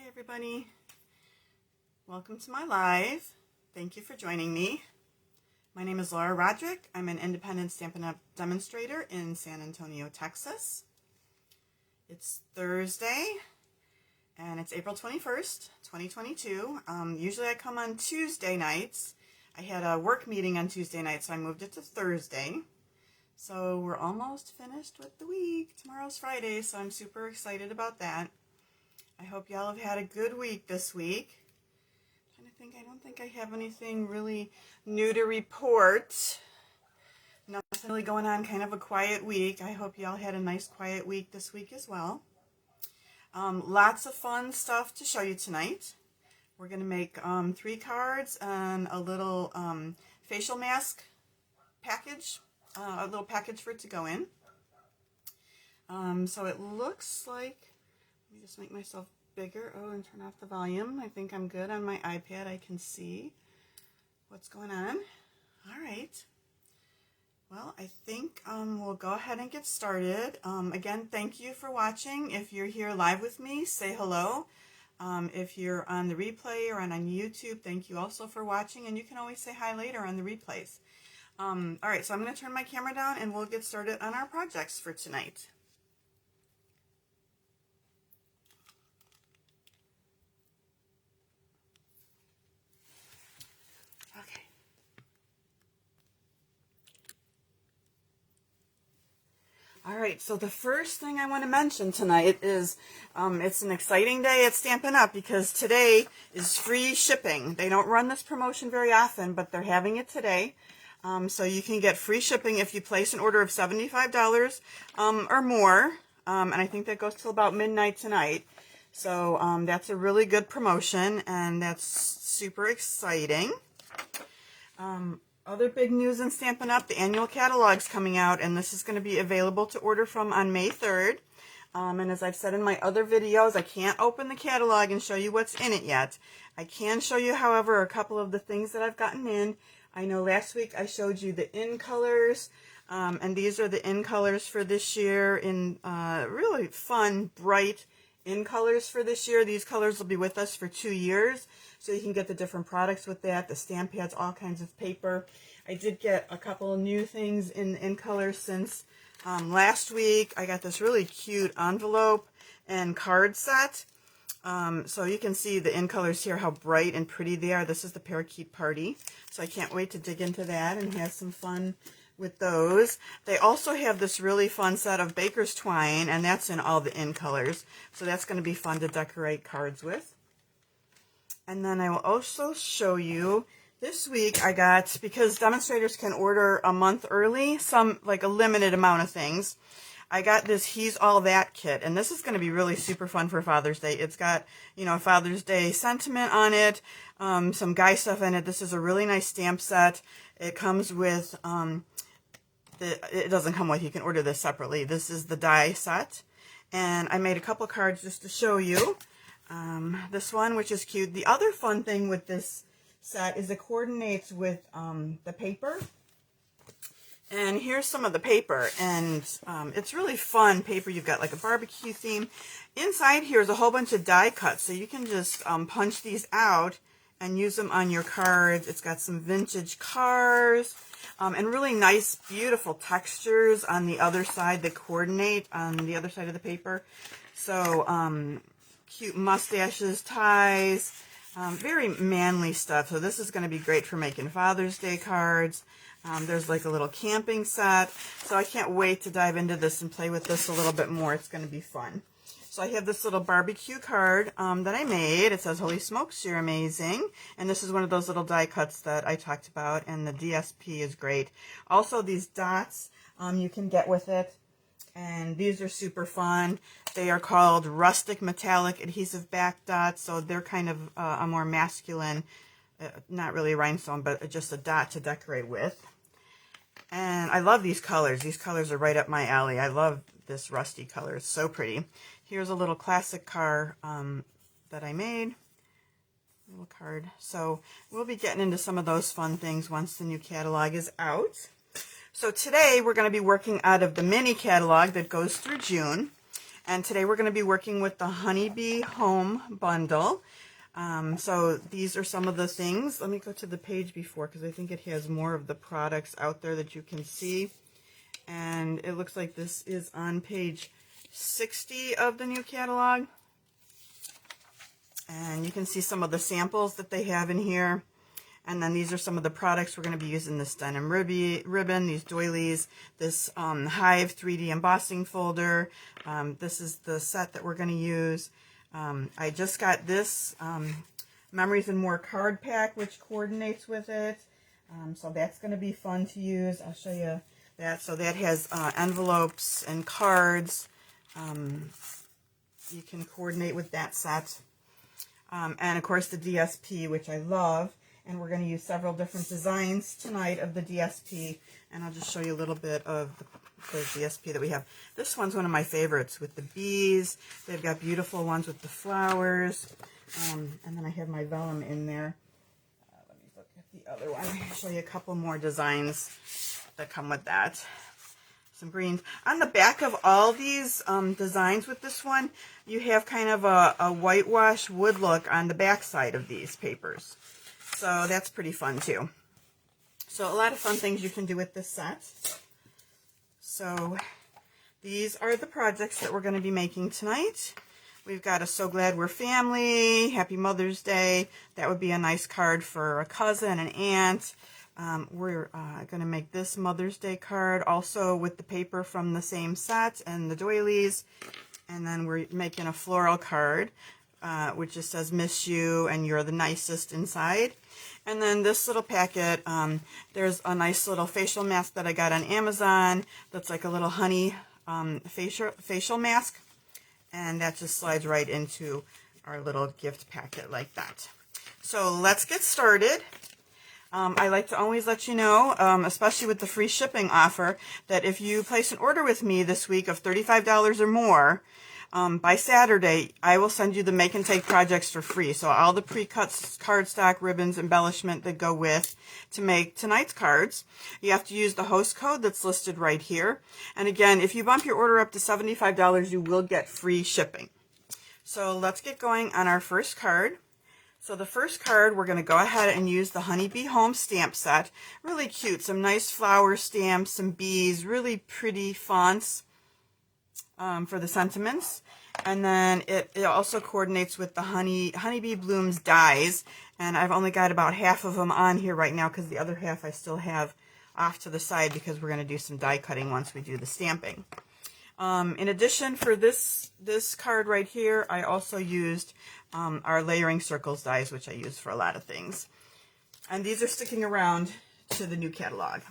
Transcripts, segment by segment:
everybody. Welcome to my live. Thank you for joining me. My name is Laura Roderick. I'm an independent Stampin' Up! Demonstrator in San Antonio, Texas. It's Thursday and it's April 21st, 2022. Usually I come on Tuesday nights. I had a work meeting on Tuesday night, so I moved it to Thursday. So we're almost finished with the week. Tomorrow's Friday, so I'm super excited about that. I hope y'all have had a good week this week. I don't think I have anything really new to report. Nothing really going on, kind of a quiet week. I hope y'all had a nice quiet week this week as well. Lots of fun stuff to show you tonight. We're going to make 3 cards and a little facial mask package, a little package for it to go in. So it looks like, let me just make myself bigger. Oh, and turn off the volume. I think I'm good on my iPad. I can see what's going on. All right. Well, I think we'll go ahead and get started. Again, thank you for watching. If you're here live with me, say hello. If you're on the replay or on YouTube, thank you also for watching. And you can always say hi later on the replays. All right, so I'm going to turn my camera down and we'll get started on our projects for tonight. All right, so the first thing I want to mention tonight is it's an exciting day at Stampin' Up! Because today is free shipping. They don't run this promotion very often, but they're having it today. So you can get free shipping if you place an order of $75 or more, and I think that goes till about midnight tonight. So that's a really good promotion, and that's super exciting. Other big news in Stampin' Up! The annual catalog's coming out, and this is going to be available to order from on May 3rd. And as I've said in my other videos, I can't open the catalog and show you what's in it yet. I can show you, however, a couple of the things that I've gotten in. I know last week I showed you the in colors, and these are the in colors for this year in really fun, bright in colors for this year. These colors will be with us for 2 years, so you can get the different products with that, the stamp pads, all kinds of paper. I did get a couple of new things in colors since last week. I got this really cute envelope and card set. So you can see the in colors here, how bright and pretty they are. This is the Parakeet Party, so I can't wait to dig into that and have some fun with those. They also have this really fun set of Baker's Twine, and that's in all the in colors. So that's going to be fun to decorate cards with. And then I will also show you, this week I got, because demonstrators can order a month early, some, like a limited amount of things, I got this He's All That kit, and this is going to be really super fun for Father's Day. It's got, you know, Father's Day sentiment on it, some guy stuff in it. This is a really nice stamp set. It comes with, it doesn't come with, you can order this separately. This is the die set, and I made a couple cards just to show you. This one, which is cute. The other fun thing with this set is it coordinates with the paper. And here's some of the paper, and it's really fun paper. You've got like a barbecue theme. Inside here is a whole bunch of die cuts, so you can just punch these out and use them on your cards. It's got some vintage cars, and really nice, beautiful textures on the other side that coordinate on the other side of the paper. So cute mustaches, ties, very manly stuff. So this is going to be great for making Father's Day cards. There's like a little camping set. So I can't wait to dive into this and play with this a little bit more. It's going to be fun. So I have this little barbecue card that I made. It says, "Holy smokes, you're amazing." And this is one of those little die cuts that I talked about. And the DSP is great. Also, these dots you can get with it. And these are super fun. They are called rustic metallic adhesive back dots. So they're kind of a more masculine, not really a rhinestone, but just a dot to decorate with. And I love these colors. These colors are right up my alley. I love this rusty color. It's so pretty. Here's a little classic car that I made. Little card. So we'll be getting into some of those fun things once the new catalog is out. So today we're going to be working out of the mini catalog that goes through June. And today we're going to be working with the Honeybee Home Bundle. So these are some of the things. Let me go to the page before because I think it has more of the products out there that you can see. And it looks like this is on page 60 of the new catalog. And you can see some of the samples that they have in here. And then these are some of the products we're going to be using: this denim ribbon, these doilies, this Hive 3D embossing folder. This is the set that we're going to use. I just got this Memories and More card pack, which coordinates with it. So that's going to be fun to use. I'll show you that. So that has envelopes and cards. You can coordinate with that set. And of course the DSP, which I love. And we're going to use several different designs tonight of the DSP. And I'll just show you a little bit of the DSP that we have. This one's one of my favorites with the bees. They've got beautiful ones with the flowers. And then I have my vellum in there. Let me look at the other one. I'll show you a couple more designs that come with that. Some greens. On the back of all these designs with this one, you have kind of a whitewash wood look on the back side of these papers. So that's pretty fun too. So a lot of fun things you can do with this set. So these are the projects that we're going to be making tonight. We've got a So Glad We're Family, Happy Mother's Day. That would be a nice card for a cousin, an aunt. We're going to make this Mother's Day card also with the paper from the same set and the doilies. And then we're making a floral card, which just says miss you and you're the nicest inside. And then this little packet, there's a nice little facial mask that I got on Amazon that's like a little honey facial mask. And that just slides right into our little gift packet like that. So let's get started. I like to always let you know, especially with the free shipping offer, that if you place an order with me this week of $35 or more, by Saturday, I will send you the make and take projects for free. So all the pre-cut cardstock, ribbons, embellishment that go with to make tonight's cards. You have to use the host code that's listed right here. And again, if you bump your order up to $75, you will get free shipping. So let's get going on our first card. So the first card, we're going to go ahead and use the Honeybee Home stamp set. Really cute, some nice flower stamps, some bees, really pretty fonts. For the sentiments, and then it also coordinates with the Honeybee Blooms dies, and I've only got about half of them on here right now because the other half I still have off to the side because we're going to do some die cutting once we do the stamping. In addition, for this card right here, I also used our layering circles dies, which I use for a lot of things, and these are sticking around to the new catalog.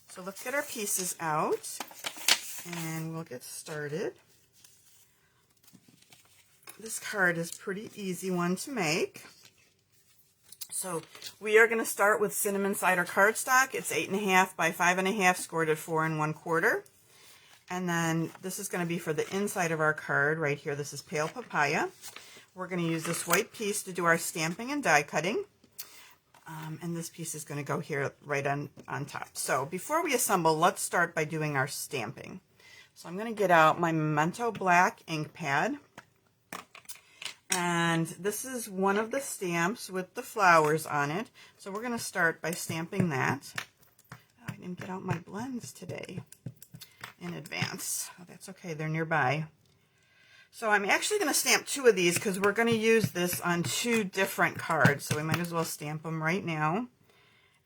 So let's get our pieces out. And we'll get started. This card is a pretty easy one to make. So we are going to start with Cinnamon Cider cardstock. It's 8.5 by 5.5, scored at 4 1/4. And then this is going to be for the inside of our card right here. This is Pale Papaya. We're going to use this white piece to do our stamping and die cutting. And this piece is going to go here right on top. So before we assemble, let's start by doing our stamping. So I'm going to get out my Memento Black ink pad. And this is one of the stamps with the flowers on it. So we're going to start by stamping that. Oh, I didn't get out my blends today in advance. Oh, that's okay, they're nearby. So I'm actually going to stamp 2 of these because we're going to use this on 2 different cards. So we might as well stamp them right now.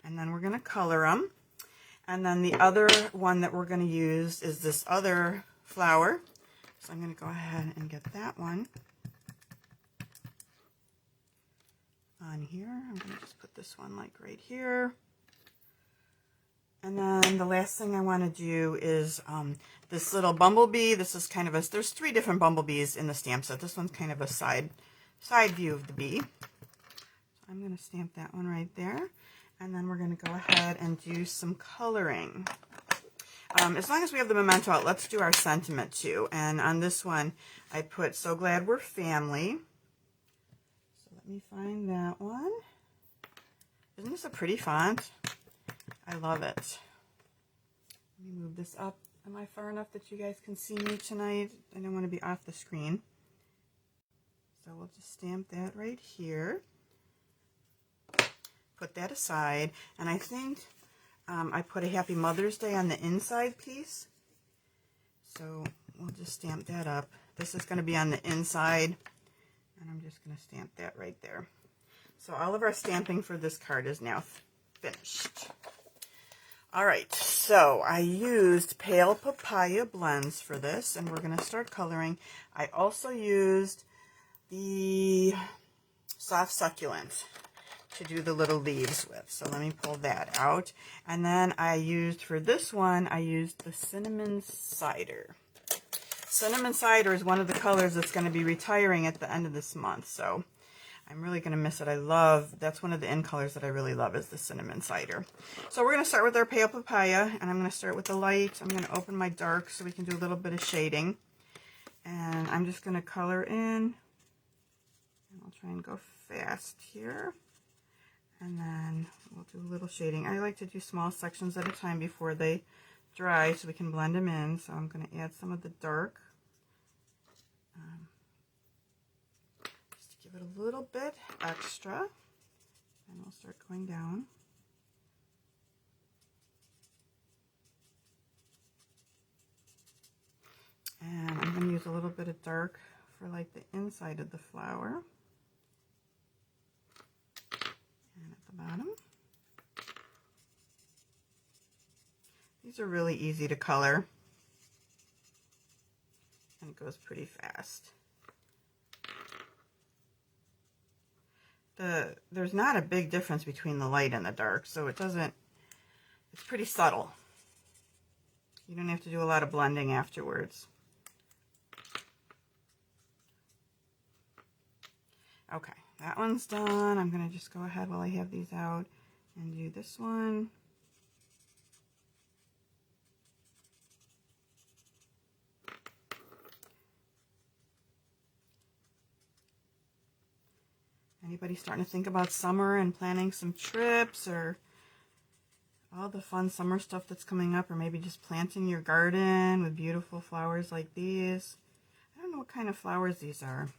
And then we're going to color them. And then the other one that we're going to use is this other flower. So I'm going to go ahead and get that one on here. I'm going to just put this one like right here. And then the last thing I want to do is this little bumblebee. This is kind of a, there's 3 different bumblebees in the stamp set. This one's kind of a side view of the bee. So I'm going to stamp that one right there. And then we're going to go ahead and do some coloring. As long as we have the memento out, let's do our sentiment too. And on this one, I put So Glad We're Family. So let me find that one. Isn't this a pretty font? I love it. Let me move this up Am I far enough that you guys can see me tonight? I don't want to be off the screen. So we'll just stamp that right here. Put that aside. And I think I put a Happy Mother's Day on the inside piece. So we'll just stamp that up. This is going to be on the inside. And I'm just going to stamp that right there. So all of our stamping for this card is now finished. All right, so I used Pale Papaya blends for this, and we're going to start coloring. I also used the Soft Succulent to do the little leaves with. So let me pull that out. And then I used, for this one, I used the Cinnamon Cider. Cinnamon Cider is one of the colors that's going to be retiring at the end of this month, so I'm really going to miss it. That's one of the in colors that I really love, is the Cinnamon Cider. So we're going to start with our Pale Papaya, and I'm going to start with the light. I'm going to open my dark so we can do a little bit of shading. And I'm just going to color in. And I'll try and go fast here. And then we'll do a little shading. I like to do small sections at a time before they dry so we can blend them in. So I'm going to add some of the dark. Give it a little bit extra, and we'll start going down. And I'm going to use a little bit of dark for like the inside of the flower. And at the bottom. These are really easy to color. And it goes pretty fast. There's not a big difference between the light and the dark, so it's pretty subtle. You don't have to do a lot of blending afterwards. Okay, that one's done. I'm going to just go ahead while I have these out and do this one. Anybody starting to think about summer and planning some trips, or all the fun summer stuff that's coming up, or maybe just planting your garden with beautiful flowers like these? I don't know what kind of flowers these are.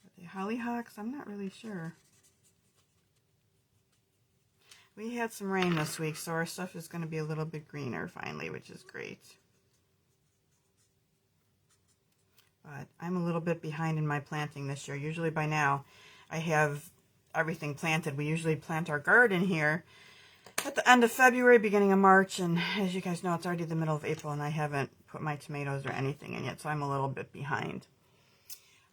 Are they hollyhocks? I'm not really sure. We had some rain this week, so our stuff is going to be a little bit greener finally, which is great. But I'm a little bit behind in my planting this year. Usually by now I have everything planted. We usually plant our garden here at the end of February, beginning of March, and as you guys know, it's already the middle of April and I haven't put my tomatoes or anything in yet, so I'm a little bit behind.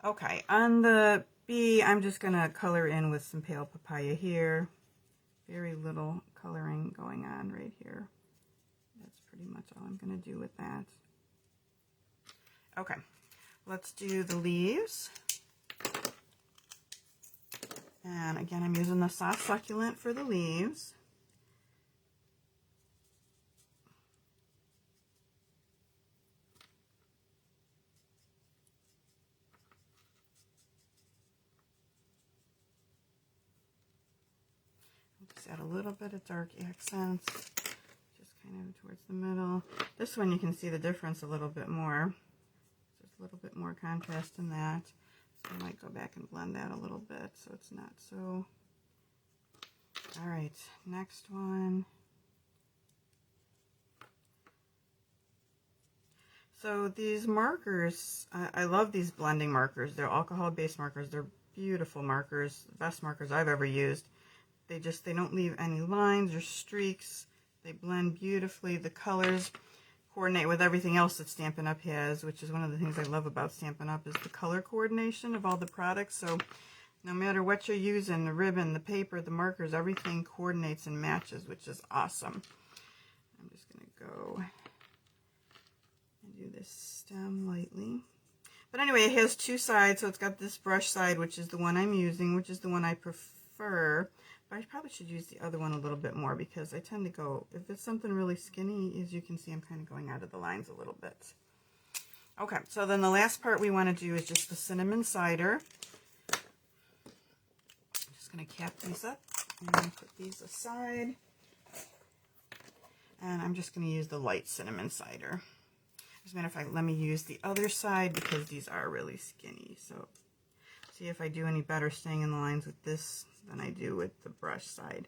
Okay, on the bee, I'm just going to color in with some Pale Papaya here. Very little coloring going on right here. That's pretty much all I'm going to do with that. Okay. Let's do the leaves. And again, I'm using the Soft Succulent for the leaves. I'll just add a little bit of dark accents, just kind of towards the middle. This one you can see the difference a little bit more. A little bit more contrast in that. So I might go back and blend that a little bit so it's not so. All right, next one. So these markers, I love these blending markers. They're alcohol-based markers. They're beautiful markers, the best markers I've ever used. They don't leave any lines or streaks. They blend beautifully. The colors coordinate with everything else that Stampin' Up has, which is one of the things I love about Stampin' Up, is the color coordination of all the products. So no matter what you're using, the ribbon, the paper, the markers, everything coordinates and matches, which is awesome. I'm just going to go and do this stem lightly. But anyway, it has two sides, so it's got this brush side, which is the one I'm using, which is the one I prefer. But I probably should use the other one a little bit more because I tend to go, if it's something really skinny, as you can see, I'm kind of going out of the lines a little bit. Okay, so then the last part we want to do is just the Cinnamon Cider. I'm just going to cap these up and put these aside. And I'm just going to use the light cinnamon cider. As a matter of fact, let me use the other side because these are really skinny. So see if I do any better staying in the lines with this than I do with the brush side.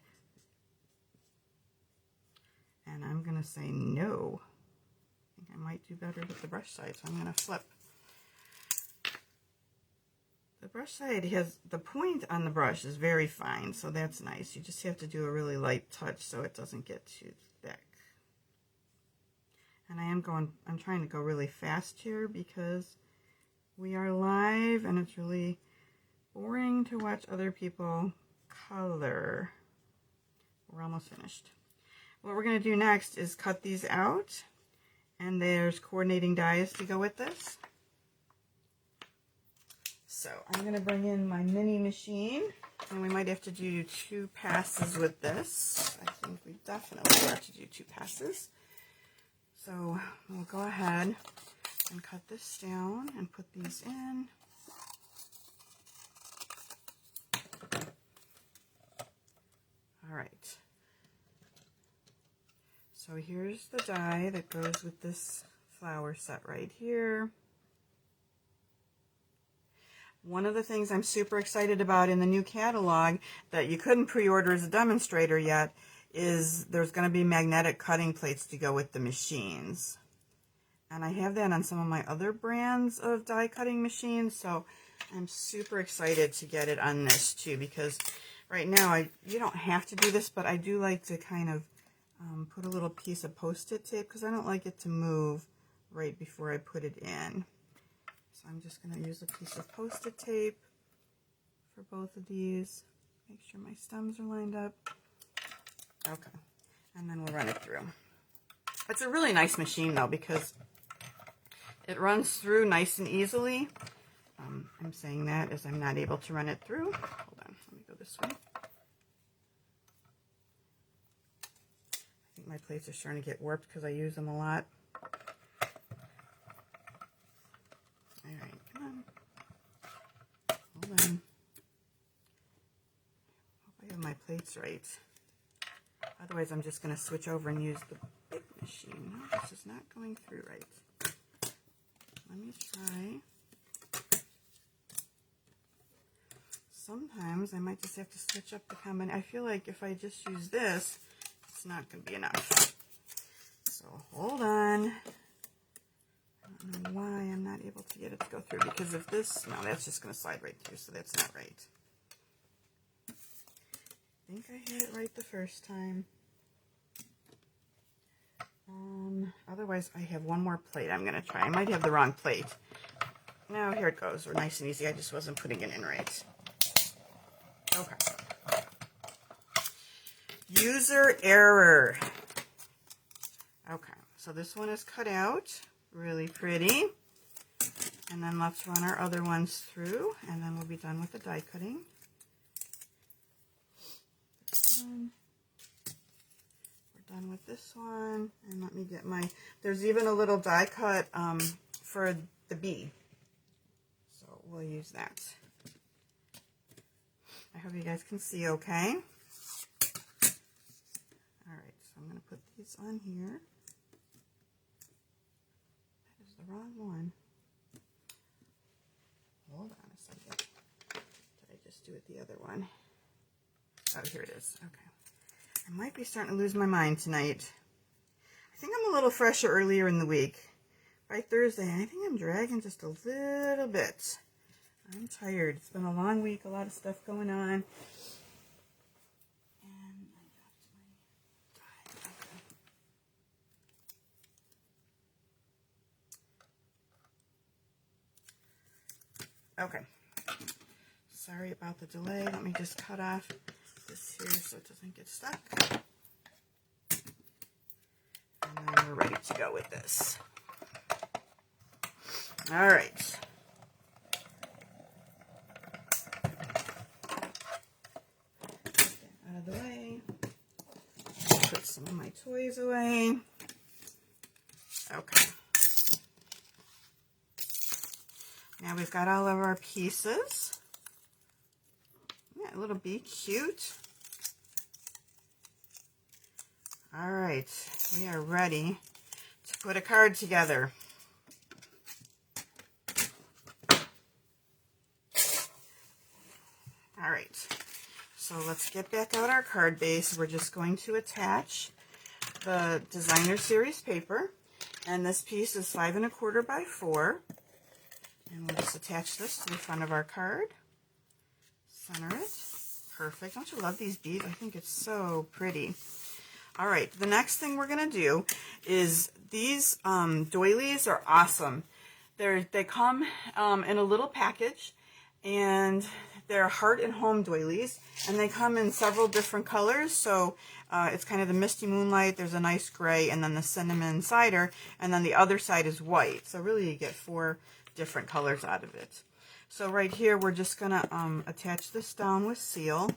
And I'm going to say no. I think I might do better with the brush side, so I'm going to flip. The brush side has, the point on the brush is very fine, so that's nice. You just have to do a really light touch so it doesn't get too thick. And I'm trying to go really fast here because we are live and it's really boring to watch other people color. We're almost finished. What we're going to do next is cut these out, and there's coordinating dies to go with this. So I'm going to bring in my mini machine, and we might have to do 2 passes with this. I think we definitely have to do 2 passes. So we'll go ahead and cut this down and put these in. All right. So here's the die that goes with this flower set right here. One of the things I'm super excited about in the new catalog that you couldn't pre-order as a demonstrator yet is there's going to be magnetic cutting plates to go with the machines. And I have that on some of my other brands of die cutting machines, so I'm super excited to get it on this too, because right now you don't have to do this, but I do like to kind of put a little piece of Post-it tape because I don't like it to move right before I put it in. So I'm just going to use a piece of Post-it tape for both of these. Make sure my stems are lined up. Okay, and then we'll run it through. It's a really nice machine though because it runs through nice and easily. I'm saying that as I'm not able to run it through. Hold on, let me go this way. I think my plates are starting to get warped because I use them a lot. All right, come on. Hold on. Hope I have my plates right. Otherwise, I'm just going to switch over and use the big machine. No, this is not going through right. Let me try. Sometimes I might just have to switch up the combination. I feel like if I just use this, it's not going to be enough. So hold on. I don't know why I'm not able to get it to go through, because if this, no, that's just going to slide right through, so that's not right. I think I had it right the first time. Otherwise, I have one more plate I'm going to try. I might have the wrong plate. No, here it goes. We're nice and easy. I just wasn't putting it in right. Okay. User error. Okay, so this one is cut out. Really pretty. And then let's run our other ones through, and then we'll be done with the die cutting. We're done with this one, and let me get my, there's even a little die cut for the bee, so we'll use that. I hope you guys can see okay. Alright, so I'm going to put these on here. That is the wrong one. Hold on a second. Did I just do it the other one? Oh, here it is. Okay. I might be starting to lose my mind tonight. I think I'm a little fresher earlier in the week. By Thursday, I think I'm dragging just a little bit. I'm tired. It's been a long week, a lot of stuff going on. And I dropped my die. Okay. Sorry about the delay. Let me just cut off this here so it doesn't get stuck. And then we're ready to go with this. All right. Out of the way. Put some of my toys away. Okay. Now we've got all of our pieces. Yeah, a little bee, cute. All right, we are ready to put a card together. All right, so let's get back out our card base. We're just going to attach the designer series paper, and this piece is 5 1/4 by 4, and we'll just attach this to the front of our card. Center it. Perfect. Don't you love these beads? I think it's so pretty. All right, the next thing we're going to do is these doilies are awesome. They come in a little package, and they're heart and home doilies, and they come in several different colors. So it's kind of the Misty Moonlight, there's a nice gray, and then the cinnamon cider, and then the other side is white. So really you get 4 different colors out of it. So right here we're just going to attach this down with seal,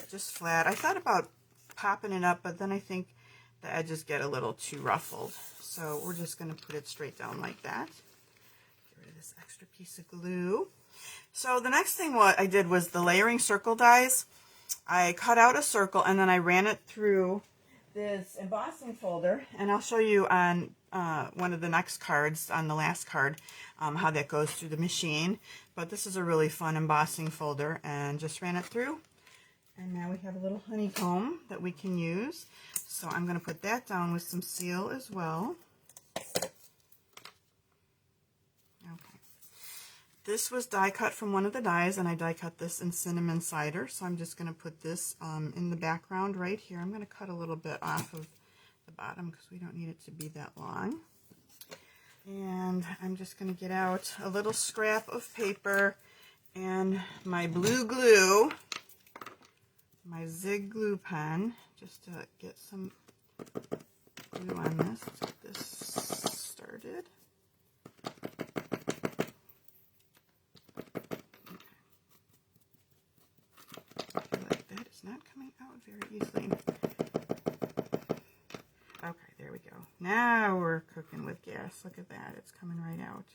just flat. I thought about popping it up, but then I think the edges get a little too ruffled. So we're just going to put it straight down like that. Get rid of this extra piece of glue. So the next thing what I did was the layering circle dies. I cut out a circle and then I ran it through this embossing folder, and I'll show you on one of the next cards, on the last card, how that goes through the machine. But this is a really fun embossing folder, and just ran it through. And now we have a little honeycomb that we can use. So I'm going to put that down with some seal as well. Okay. This was die cut from one of the dies, and I die cut this in cinnamon cider. So I'm just going to put this in the background right here. I'm going to cut a little bit off of the bottom because we don't need it to be that long. And I'm just going to get out a little scrap of paper and my blue glue, my Zig glue pen, just to get some glue on this. Let's get this started. Okay. Like that is not coming out very easily. Okay, there we go. Now we're cooking with gas. Look at that. It's coming right out.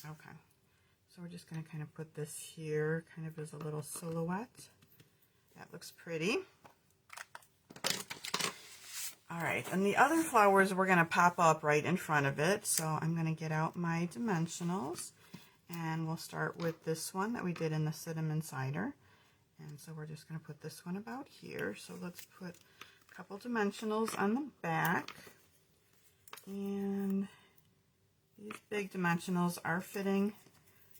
Okay. So we're just going to kind of put this here, kind of as a little silhouette. That looks pretty. All right, and the other flowers we're going to pop up right in front of it. So I'm going to get out my dimensionals, and we'll start with this one that we did in the cinnamon cider. And so we're just going to put this one about here. So let's put a couple dimensionals on the back. And these big dimensionals are fitting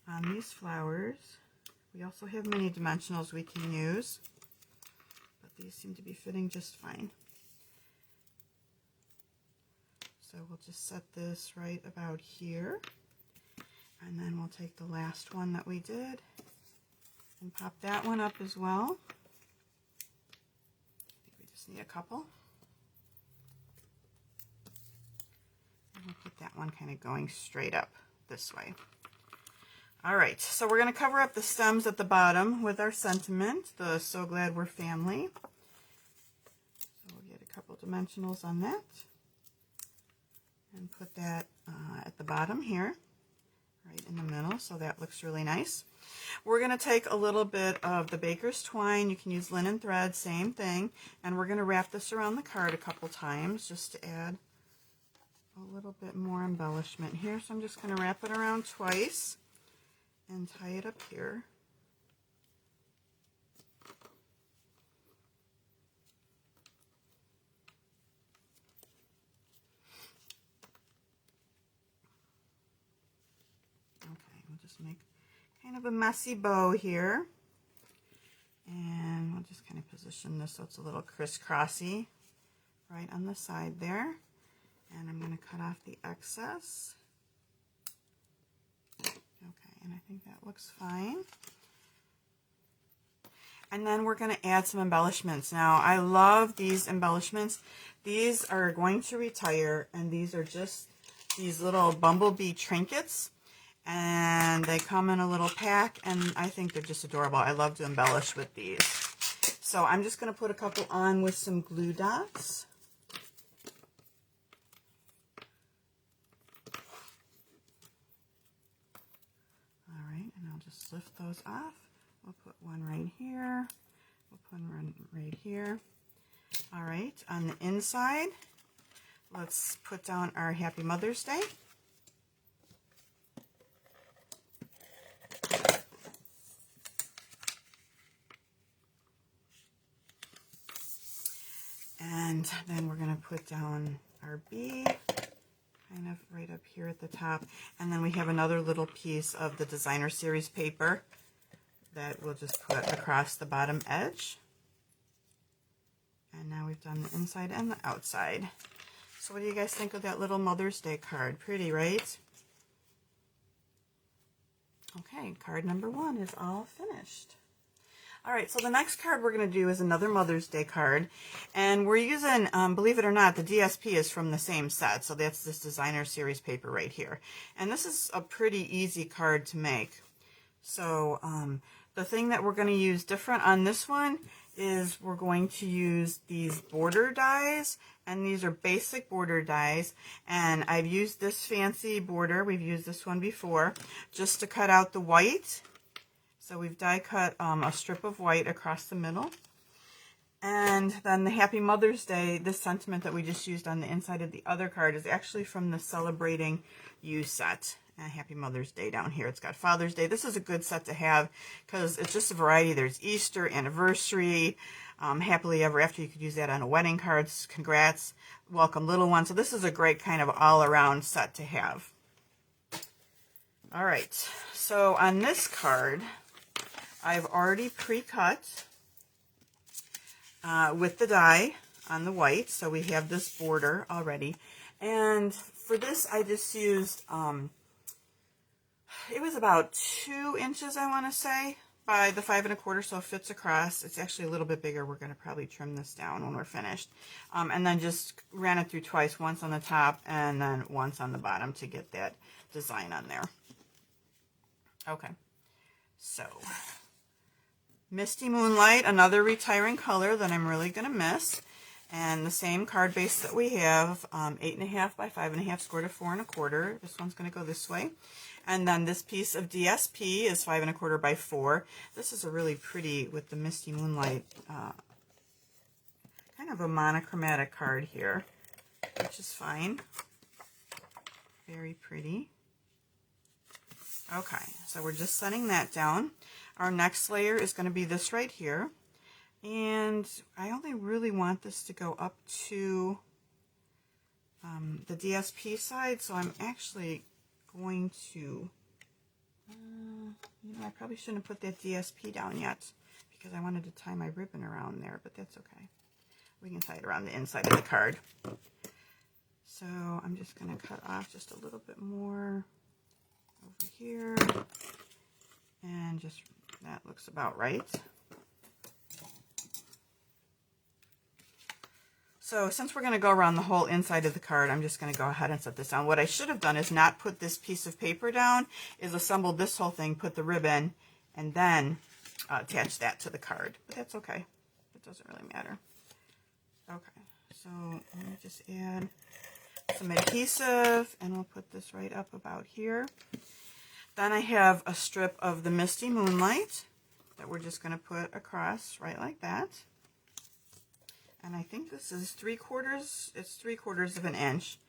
on these flowers. We also have mini dimensionals we can use, but these seem to be fitting just fine. So we'll just set this right about here, and then we'll take the last one that we did and pop that one up as well. I think we just need a couple. And we'll keep that one kind of going straight up this way. All right, so we're going to cover up the stems at the bottom with our sentiment, the So Glad We're Family. So we'll get a couple dimensionals on that and put that at the bottom here, right in the middle, so that looks really nice. We're going to take a little bit of the baker's twine. You can use linen thread, same thing, and we're going to wrap this around the card a couple times just to add a little bit more embellishment here. So I'm just going to wrap it around twice and tie it up here. Okay, we'll just make kind of a messy bow here. And we'll just kind of position this so it's a little crisscrossy right on the side there. And I'm going to cut off the excess. Okay, and I think that looks fine. And then we're going to add some embellishments. Now, I love these embellishments. These are going to retire, and these are just these little bumblebee trinkets. And they come in a little pack, and I think they're just adorable. I love to embellish with these. So I'm just going to put a couple on with some glue dots. All right, and I'll just lift those off. We'll put one right here, We'll put one right here. All right, on the inside, let's put down our Happy Mother's Day. And then we're going to put down our bee, kind of right up here at the top. And then we have another little piece of the Designer Series paper that we'll just put across the bottom edge. And now we've done the inside and the outside. So what do you guys think of that little Mother's Day card? Pretty, right? Okay, card number 1 is all finished. All right, so the next card we're going to do is another Mother's Day card. And we're using, believe it or not, the DSP is from the same set. So that's this Designer Series paper right here. And this is a pretty easy card to make. So the thing that we're going to use different on this one is we're going to use these border dies, and these are basic border dies, and I've used this fancy border, we've used this one before, just to cut out the white. So we've die cut a strip of white across the middle. And then the Happy Mother's Day, this sentiment that we just used on the inside of the other card is actually from the Celebrating You set. Happy Mother's Day down here. It's got Father's Day. This is a good set to have because it's just a variety. There's Easter, anniversary, happily ever after. You could use that on a wedding cards. Congrats, welcome little one. So this is a great kind of all-around set to have. All right, so on this card, I've already pre-cut with the die on the white. So we have this border already. And for this, I just used... it was about 2 inches, I want to say, by the 5 1/4, so it fits across. It's actually a little bit bigger. We're going to probably trim this down when we're finished. And then just ran it through twice, once on the top and then once on the bottom to get that design on there. Okay, so Misty Moonlight, another retiring color that I'm really going to miss. And the same card base that we have, 8 1/2 by 5 1/2, square to 4 1/4. This one's going to go this way. And then this piece of DSP is 5 1/4 by 4. This is a really pretty, with the Misty Moonlight, kind of a monochromatic card here, which is fine. Very pretty. Okay, so we're just setting that down. Our next layer is going to be this right here. And I only really want this to go up to the DSP side, so I'm actually going to, I probably shouldn't have put that DSP down yet because I wanted to tie my ribbon around there, but that's okay. We can tie it around the inside of the card. So I'm just going to cut off just a little bit more over here, and just, that looks about right. So since we're going to go around the whole inside of the card, I'm just going to go ahead and set this down. What I should have done is not put this piece of paper down, is assemble this whole thing, put the ribbon, and then attach that to the card. But that's okay. It doesn't really matter. Okay, so let me just add some adhesive, and we'll put this right up about here. Then I have a strip of the Misty Moonlight that we're just going to put across right like that. And I think this is 3/4, it's 3/4 of an inch.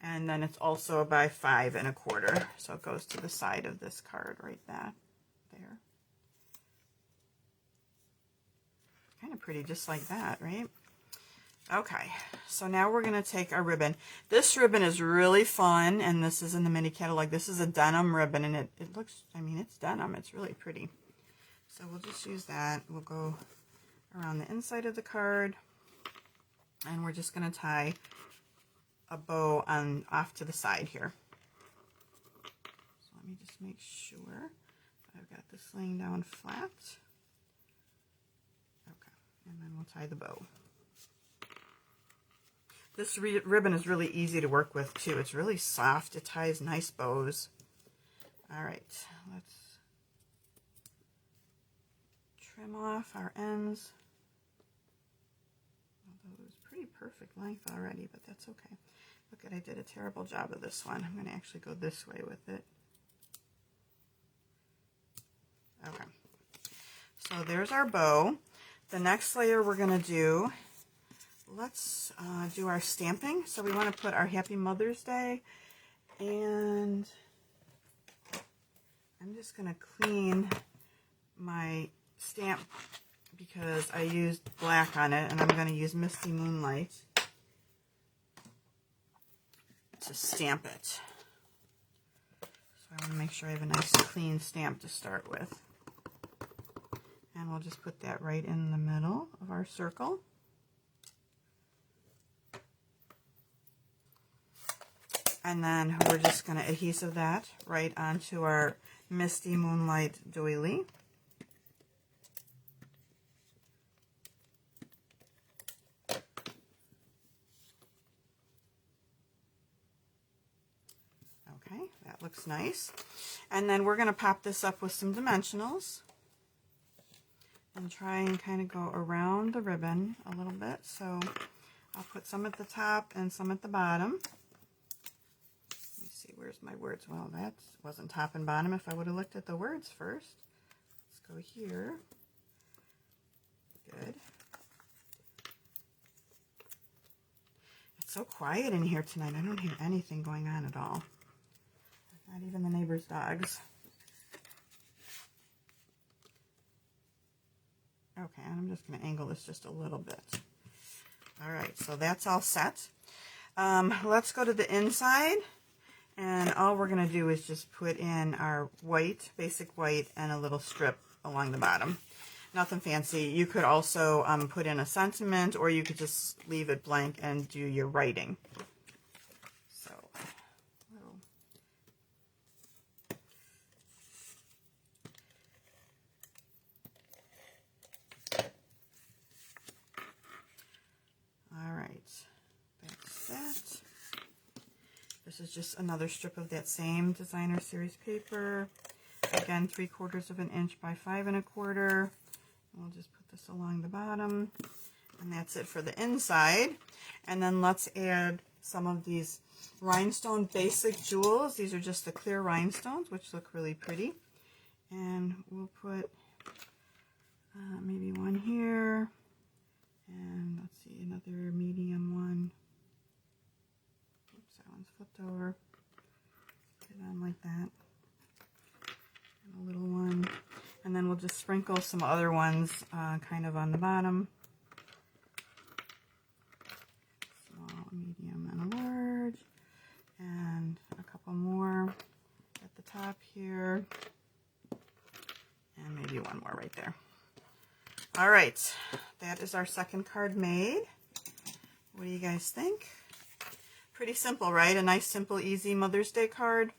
And then it's also by 5 1/4. So it goes to the side of this card right there. Kind of pretty just like that, right? Okay, so now we're going to take our ribbon. This ribbon is really fun, and this is in the mini catalog. This is a denim ribbon, and it looks, I mean, it's denim. It's really pretty. So we'll just use that. We'll go around the inside of the card. And we're just going to tie a bow on off to the side here. So let me just make sure I've got this laying down flat. Okay, and then we'll tie the bow. This ribbon is really easy to work with too. It's really soft. It ties nice bows. All right, let's trim off our ends. Perfect length already, but that's okay. Look at, I did a terrible job of this one. I'm going to actually go this way with it. Okay. So there's our bow. The next layer we're going to do, let's do our stamping. So we want to put our Happy Mother's Day, and I'm just going to clean my stamp because I used black on it, and I'm going to use Misty Moonlight to stamp it. So I want to make sure I have a nice clean stamp to start with. And we'll just put that right in the middle of our circle. And then we're just going to adhesive that right onto our Misty Moonlight doily. Okay, that looks nice. And then we're going to pop this up with some dimensionals and try and kind of go around the ribbon a little bit. So I'll put some at the top and some at the bottom. Let me see, where's my words? Well, that wasn't top and bottom if I would have looked at the words first. Let's go here. Good. It's so quiet in here tonight. I don't hear anything going on at all. Not even the neighbor's dogs. Okay, and I'm just going to angle this just a little bit. All right, so that's all set. Let's go to the inside, and all we're going to do is just put in our white, basic white, and a little strip along the bottom. Nothing fancy. You could also put in a sentiment, or you could just leave it blank and do your writing. So, all right, that's that. This is just another strip of that same designer series paper. Again, 3/4 of an inch by 5 1/4. We'll just put this along the bottom, and that's it for the inside. And then let's add some of these rhinestone basic jewels. These are just the clear rhinestones, which look really pretty. And we'll put maybe one here, and let's see, another medium one. Oops, that one's flipped over. Put it on like that. And a little one. And then we'll just sprinkle some other ones kind of on the bottom. Small, medium, and a large. And a couple more at the top here. And maybe one more right there. All right, that is our second card made. What do you guys think? Pretty simple, right? A nice, simple, easy Mother's Day card.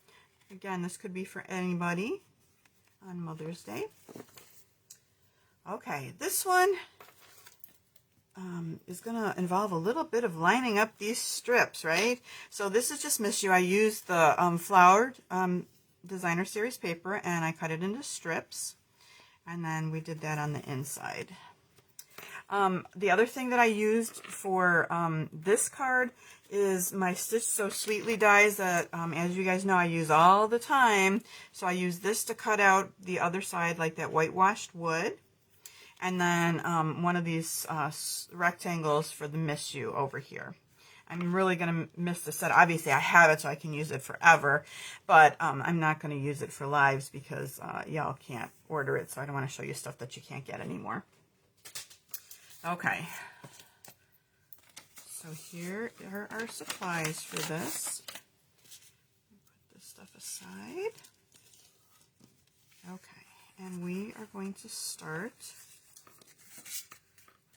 Again, this could be for anybody on Mother's Day. Okay, this one is going to involve a little bit of lining up these strips, right? So this is just Miss You. I used the flowered designer series paper, and I cut it into strips, and then we did that on the inside. The other thing that I used for this card is my Stitch So Sweetly dies that, as you guys know, I use all the time. So I use this to cut out the other side, like that whitewashed wood. And then one of these rectangles for the Miss You over here. I'm really going to miss the set. Obviously, I have it so I can use it forever. But I'm not going to use it for lives because y'all can't order it. So I don't want to show you stuff that you can't get anymore. Okay. So here are our supplies for this. Put this stuff aside. Okay, and we are going to start.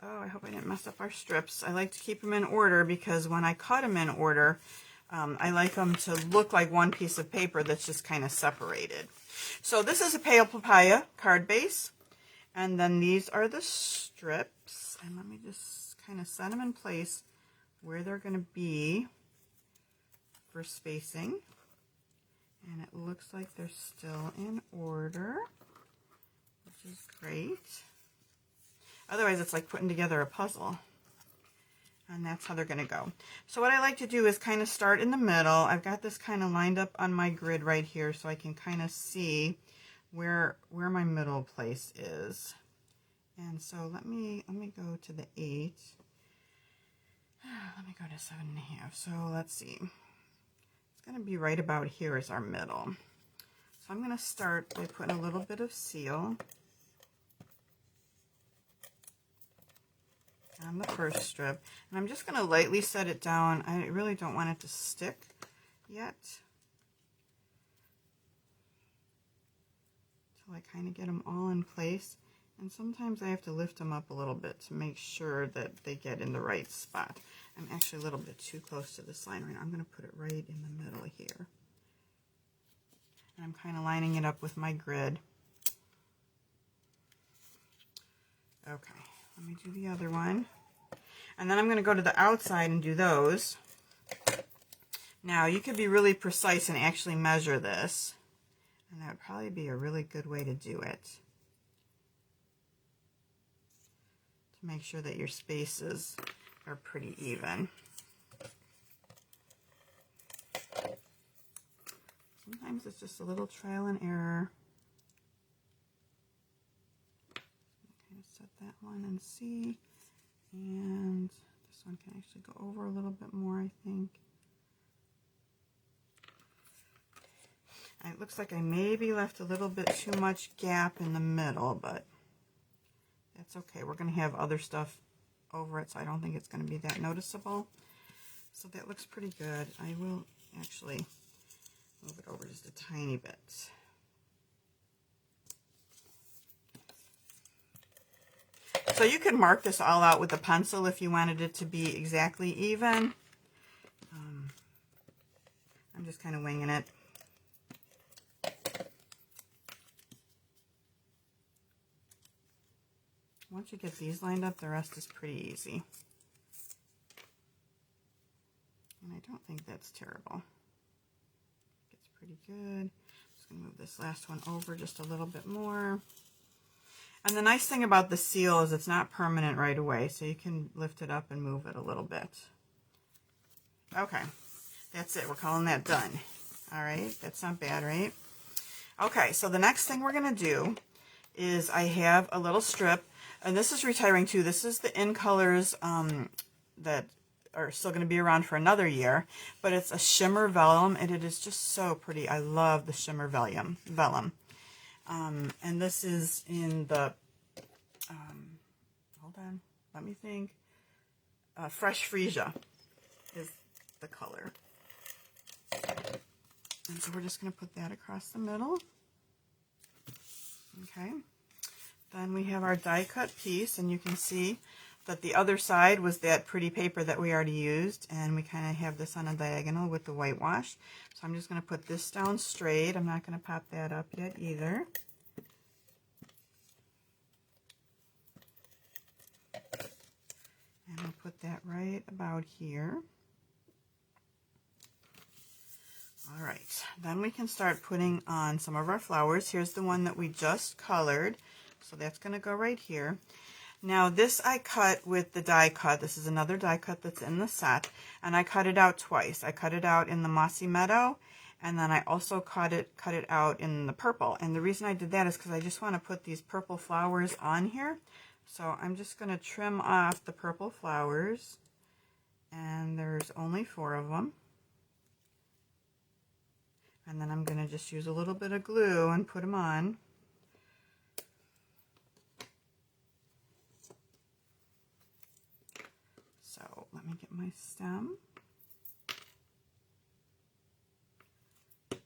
Oh, I hope I didn't mess up our strips. I like to keep them in order because when I cut them in order, I like them to look like one piece of paper that's just kind of separated. So this is a Pale Papaya card base, and then these are the strips. And let me just kind of set them in place where they're going to be for spacing. And it looks like they're still in order, which is great. Otherwise, it's like putting together a puzzle. And that's how they're going to go. So what I like to do is kind of start in the middle. I've got this kind of lined up on my grid right here so I can kind of see where my middle place is. And so let me go to the 8. Let me go to 7.5. So let's see. It's going to be right about here as our middle. So I'm going to start by putting a little bit of seal on the first strip. And I'm just going to lightly set it down. I really don't want it to stick yet. Until I kind of get them all in place. And sometimes I have to lift them up a little bit to make sure that they get in the right spot. I'm actually a little bit too close to this line right now. I'm going to put it right in the middle here. And I'm kind of lining it up with my grid. Okay, let me do the other one. And then I'm going to go to the outside and do those. Now, you could be really precise and actually measure this. And that would probably be a really good way to do it. To make sure that your spaces are pretty even. Sometimes it's just a little trial and error. Okay, set that one and see. And this one can actually go over a little bit more, I think. It looks like I maybe left a little bit too much gap in the middle, but that's okay. We're going to have other stuff over it, so I don't think it's going to be that noticeable. So that looks pretty good. I will actually move it over just a tiny bit. So you could mark this all out with a pencil if you wanted it to be exactly even. I'm just kind of winging it. Once you get these lined up, the rest is pretty easy. And I don't think that's terrible. It's pretty good. I'm just going to move this last one over just a little bit more. And the nice thing about the seal is it's not permanent right away, so you can lift it up and move it a little bit. Okay, that's it. We're calling that done. All right, that's not bad, right? Okay, so the next thing we're going to do is I have a little strip, and this is retiring too. This is the In Colors that are still going to be around for another year, but it's a shimmer vellum, and it is just so pretty. I love the shimmer vellum. And this is in the, hold on, let me think, Fresh Freesia is the color. And so we're just going to put that across the middle. Okay. Then we have our die cut piece, and you can see that the other side was that pretty paper that we already used, and we kind of have this on a diagonal with the whitewash. So I'm just going to put this down straight. I'm not going to pop that up yet either. And I'll put that right about here. All right, then we can start putting on some of our flowers. Here's the one that we just colored. So that's going to go right here. Now this I cut with the die cut. This is another die cut that's in the set, and I cut it out twice. I cut it out in the Mossy Meadow, and then I also cut it out in the purple. And the reason I did that is because I just want to put these purple flowers on here. So I'm just going to trim off the purple flowers, and there's only 4 of them. And then I'm going to just use a little bit of glue and put them on. So let me get my stem.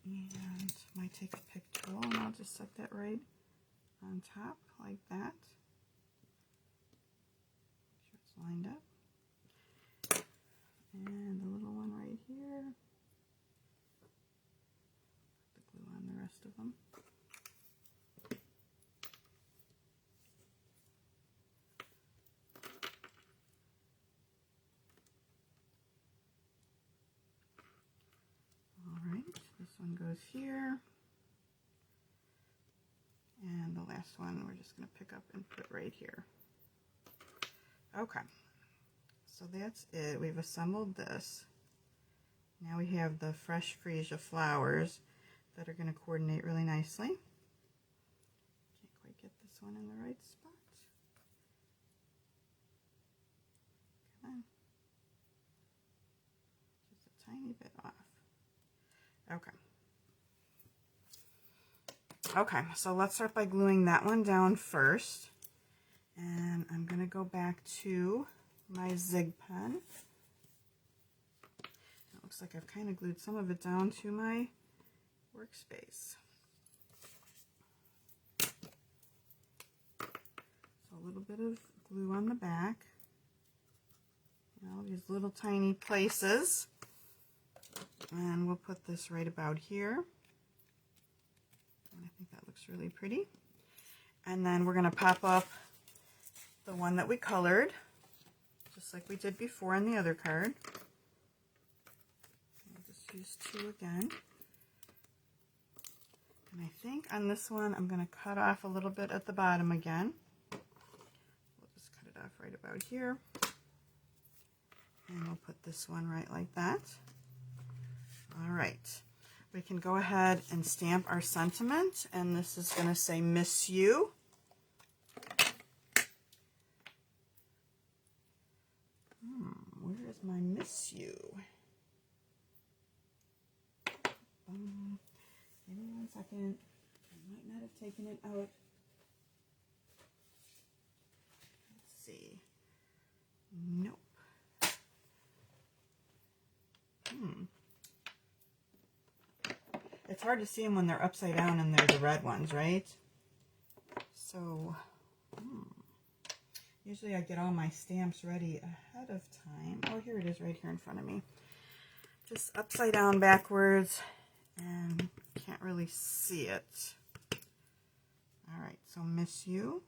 And I might take a pick tool and I'll just set that right on top like that. Make sure it's lined up. And the little one right here. Put the glue on the rest of them. This one goes here, and the last one we're just going to pick up and put right here. Okay, so that's it. We've assembled this. Now we have the Fresh Freesia flowers that are going to coordinate really nicely. Can't quite get this one in the right spot. tiny bit off. Okay. Okay, so let's start by gluing that one down first. And I'm going to go back to my Zig pen. It looks like I've kind of glued some of it down to my workspace. So a little bit of glue on the back. All these little tiny places. And we'll put this right about here. And I think that looks really pretty. And then we're going to pop up the one that we colored, just like we did before on the other card. I'll just use 2 again. And I think on this one I'm going to cut off a little bit at the bottom again. We'll just cut it off right about here. And we'll put this one right like that. All right. We can go ahead and stamp our sentiment, and this is going to say Miss You. Where is my Miss You? Give me 1 second. I might not have taken it out. Let's see. Nope. It's hard to see them when they're upside down and they're the red ones, right? So, usually I get all my stamps ready ahead of time. Oh, here it is right here in front of me. Just upside down backwards, and can't really see it. All right, so Miss You.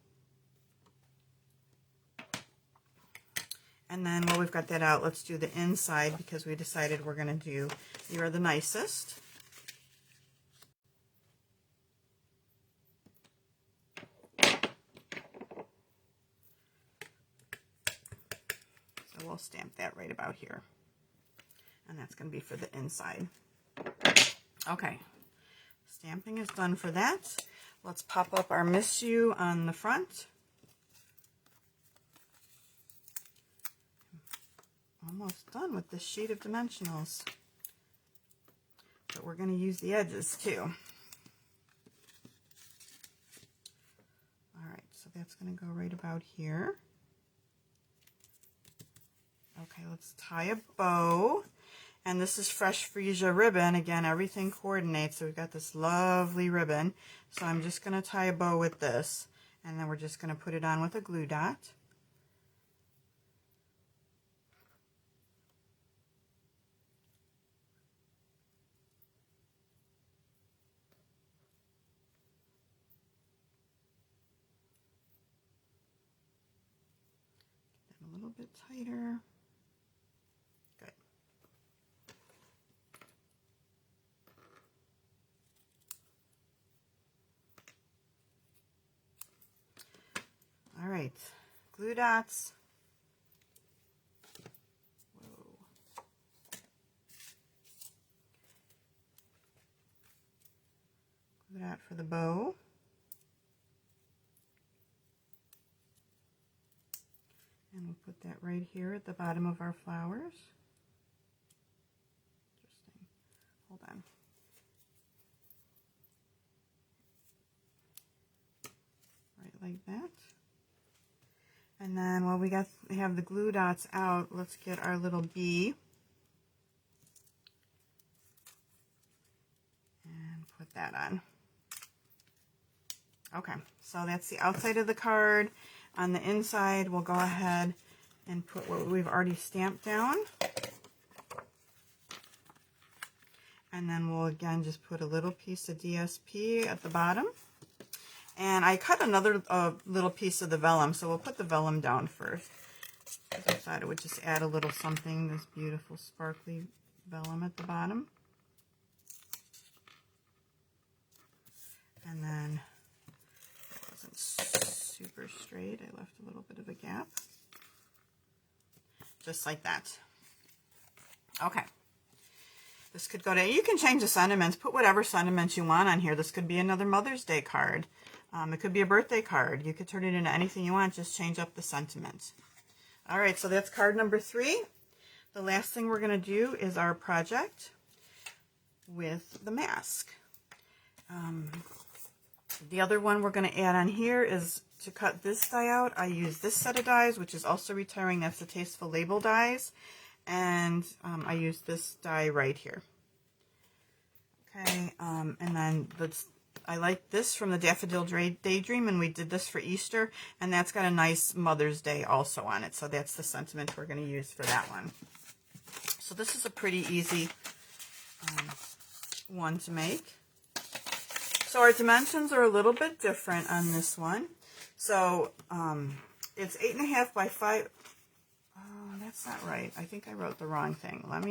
And then while we've got that out, let's do the inside, because we decided we're going to do You're the Nicest. So we'll stamp that right about here. And that's going to be for the inside. Okay, stamping is done for that. Let's pop up our Miss You on the front. Almost done with this sheet of dimensionals. But we're going to use the edges too. Alright, so that's going to go right about here. Okay, let's tie a bow. And this is fresh Freesia ribbon. Again, everything coordinates. So we've got this lovely ribbon. So I'm just going to tie a bow with this. And then we're just going to put it on with a glue dot. Get that a little bit tighter. Good. All right, glue dots. Whoa. Glue dot for the bow. And we'll put that right here at the bottom of our flowers. Interesting. Hold on. Right like that. And then while we have the glue dots out, let's get our little bee and put that on. Okay, so that's the outside of the card. On the inside, we'll go ahead and put what we've already stamped down. And then we'll again just put a little piece of DSP at the bottom. And I cut another little piece of the vellum, so we'll put the vellum down first. I thought it would just add a little something, this beautiful sparkly vellum at the bottom. And then it wasn't super straight. I left a little bit of a gap. Just like that. Okay. This could go to, you can change the sentiments, put whatever sentiments you want on here. This could be another Mother's Day card. It could be a birthday card. You could turn it into anything you want, just change up the sentiment. All right, so that's card number 3. The last thing we're going to do is our project with the mask. The other one we're going to add on here is to cut this die out. I use this set of dies, which is also retiring. That's the Tasteful Label dies. And I use this die right here. Okay, and then I like this from the Daffodil Daydream, and we did this for Easter, and that's got a nice Mother's Day also on it. So that's the sentiment we're going to use for that one. So this is a pretty easy one to make. So our dimensions are a little bit different on this one. So it's 8.5 by 5. Oh, that's not right. I think I wrote the wrong thing. Let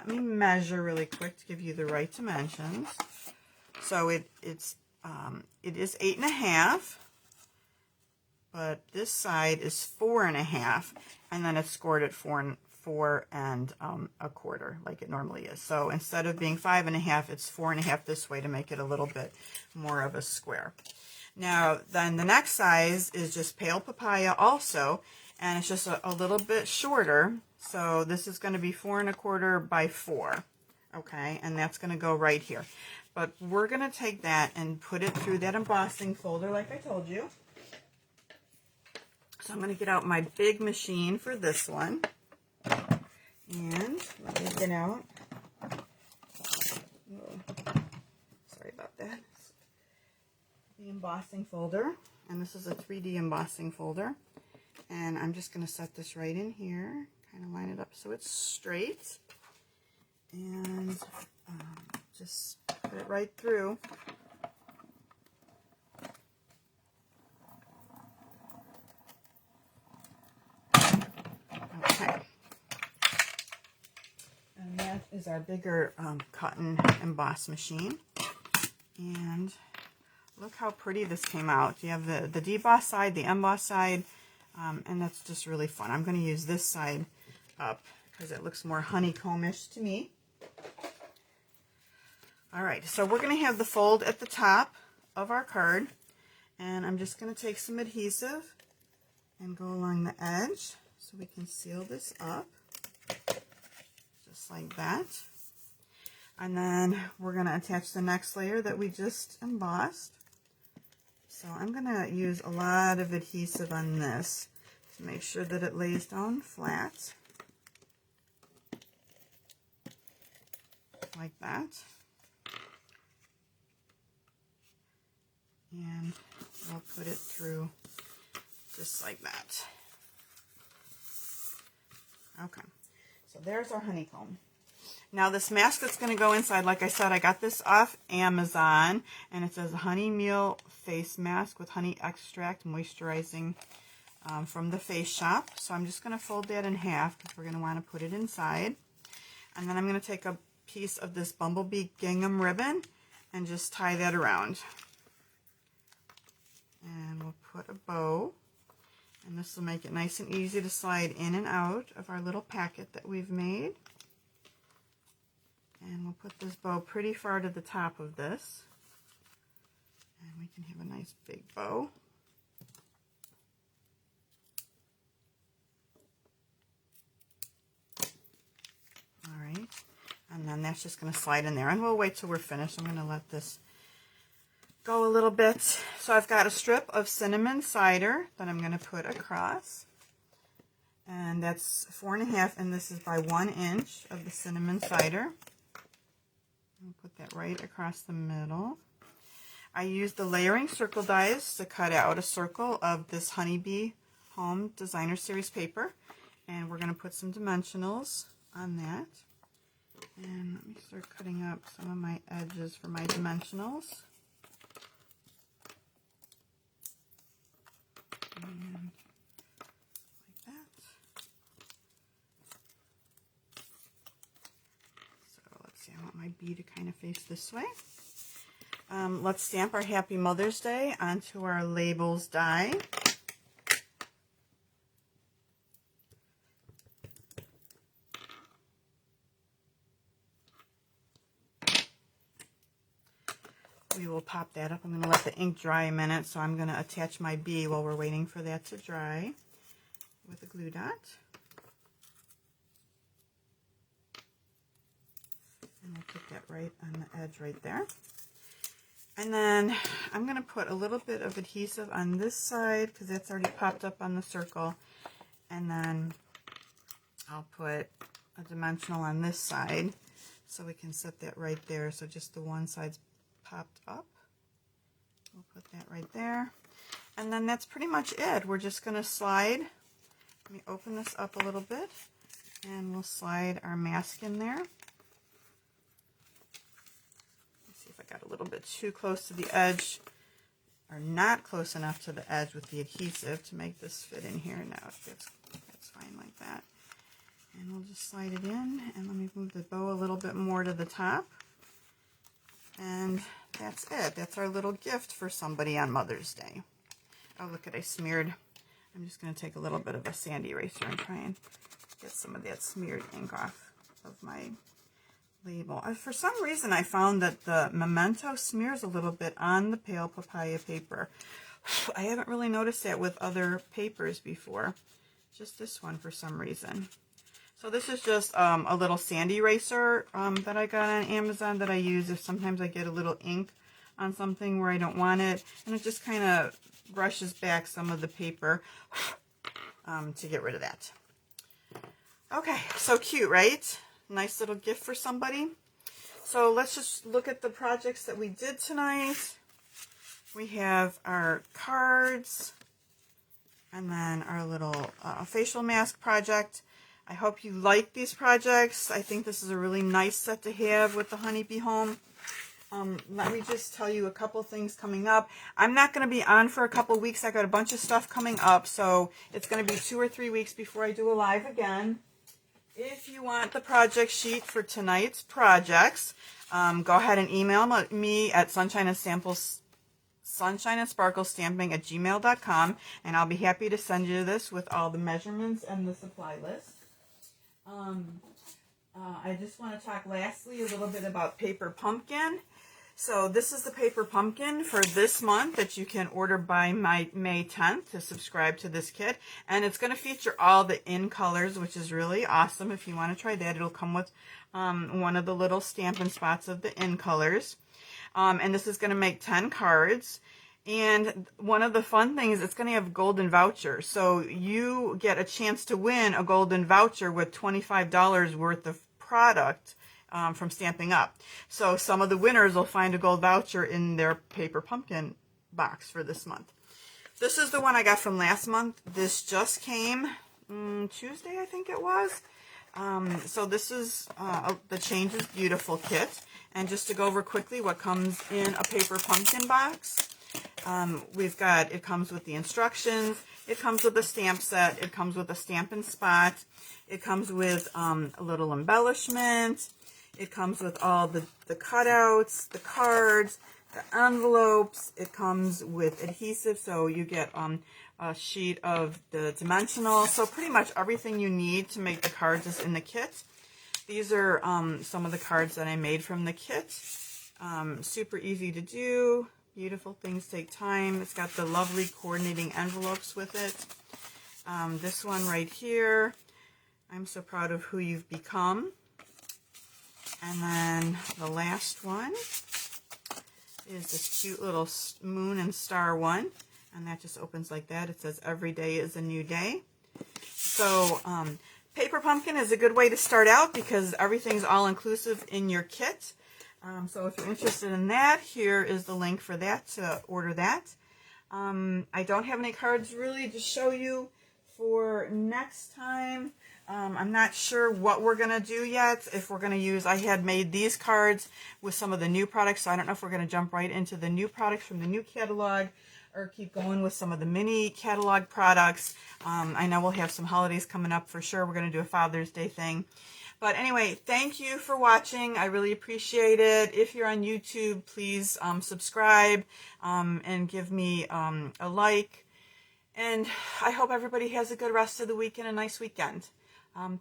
me measure really quick to give you the right dimensions. So it is 8.5, but this side is 4.5, and then it's scored at 4 and a quarter, like it normally is. So instead of being 5.5, it's 4.5 this way to make it a little bit more of a square. Now, then the next size is just Pale Papaya also, and it's just a little bit shorter. So this is going to be 4.25 by 4, okay, and that's going to go right here. But we're going to take that and put it through that embossing folder like I told you. So I'm going to get out my big machine for this one. And let me get out. Sorry about that. The embossing folder. And this is a 3D embossing folder. And I'm just going to set this right in here. Kind of line it up so it's straight. And just put it right through. Okay. And that is our bigger cut and emboss machine. And look how pretty this came out. You have the deboss side, the emboss side, and that's just really fun. I'm going to use this side up because it looks more honeycomb-ish to me. All right, so we're going to have the fold at the top of our card, and I'm just going to take some adhesive and go along the edge so we can seal this up, just like that. And then we're going to attach the next layer that we just embossed. So I'm going to use a lot of adhesive on this to make sure that it lays down flat, like that. And we'll put it through just like that. Okay, so there's our honeycomb. Now this mask that's going to go inside, like I said, I got this off Amazon, and it says honey meal face mask with honey extract moisturizing from the Face Shop. So I'm just going to fold that in half because we're going to want to put it inside. And then I'm going to take a piece of this bumblebee gingham ribbon and just tie that around. And we'll put a bow, and this will make it nice and easy to slide in and out of our little packet that we've made. And we'll put this bow pretty far to the top of this, and we can have a nice big bow. All right, and then that's just going to slide in there, and we'll wait till we're finished. I'm going to let this go a little bit. So I've got a strip of cinnamon cider that I'm going to put across, and that's 4.5, and this is by 1 inch of the cinnamon cider. I'll put that right across the middle. I used the layering circle dies to cut out a circle of this Honeybee Home Designer Series paper, and we're going to put some dimensionals on that. And let me start cutting up some of my edges for my dimensionals. And like that. So let's see, I want my bee to kind of face this way. Let's stamp our Happy Mother's Day onto our labels die. We will pop that up. I'm going to let the ink dry a minute, so I'm going to attach my bee while we're waiting for that to dry with a glue dot. put that right on the edge right there. And then I'm going to put a little bit of adhesive on this side because that's already popped up on the circle. And then I'll put a dimensional on this side so we can set that right there. So just the one side's popped up. We'll put that right there. And then that's pretty much it. We're just going to slide. Let me open this up a little bit and we'll slide our mask in there. Let's see if I got a little bit too close to the edge or not close enough to the edge with the adhesive to make this fit in here. No, that's fine like that. And we'll just slide it in, and let me move the bow a little bit more to the top. And that's it. That's our little gift for somebody on Mother's Day. Oh, look at I smeared. I'm just going to take a little bit of a sand eraser and try and get some of that smeared ink off of my label. For some reason, I found that the Memento smears a little bit on the pale papaya paper. I haven't really noticed that with other papers before. Just this one for some reason. So this is just a little sand eraser that I got on Amazon that I use if sometimes I get a little ink on something where I don't want it. And it just kind of brushes back some of the paper to get rid of that. Okay, so cute, right? Nice little gift for somebody. So let's just look at the projects that we did tonight. We have our cards and then our little facial mask project. I hope you like these projects. I think this is a really nice set to have with the honeybee home. Let me just tell you a couple things coming up. I'm not going to be on for a couple weeks. I got a bunch of stuff coming up, so it's going to be 2 or 3 weeks before I do a live again. If you want the project sheet for tonight's projects, go ahead and email me at sunshineandsparklestamping@gmail.com, and I'll be happy to send you this with all the measurements and the supply list. I just want to talk lastly a little bit about Paper Pumpkin. So this is the Paper Pumpkin for this month that you can order by May 10th to subscribe to this kit. And it's going to feature all the in colors, which is really awesome. If you want to try that, it'll come with one of the little Stampin' spots of the in colors. And this is going to make 10 cards. And one of the fun things, it's going to have golden vouchers. So you get a chance to win a golden voucher with $25 worth of product from Stampin' Up. So some of the winners will find a gold voucher in their Paper Pumpkin box for this month. This is the one I got from last month. This just came Tuesday, I think it was. So this is the Changes Beautiful kit. And just to go over quickly what comes in a Paper Pumpkin box. It comes with the instructions, it comes with a stamp set, it comes with a Stampin' Spot, it comes with a little embellishment, it comes with all the cutouts, the cards, the envelopes, it comes with adhesive, so you get a sheet of the dimensional, so pretty much everything you need to make the cards is in the kit. These are some of the cards that I made from the kit. Super easy to do. Beautiful things take time. It's got the lovely coordinating envelopes with it. This one right here, I'm so proud of who you've become. And then the last one is this cute little moon and star one. And that just opens like that. It says every day is a new day. So Paper Pumpkin is a good way to start out because everything's all inclusive in your kit. So if you're interested in that, here is the link for that to order that. I don't have any cards really to show you for next time. I'm not sure what we're going to do yet. If we're going to use, I had made these cards with some of the new products, so I don't know if we're going to jump right into the new products from the new catalog or keep going with some of the mini catalog products. I know we'll have some holidays coming up for sure. We're going to do a Father's Day thing. But anyway, thank you for watching. I really appreciate it. If you're on YouTube, please subscribe and give me a like. And I hope everybody has a good rest of the week and a nice weekend.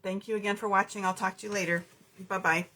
Thank you again for watching. I'll talk to you later. Bye-bye.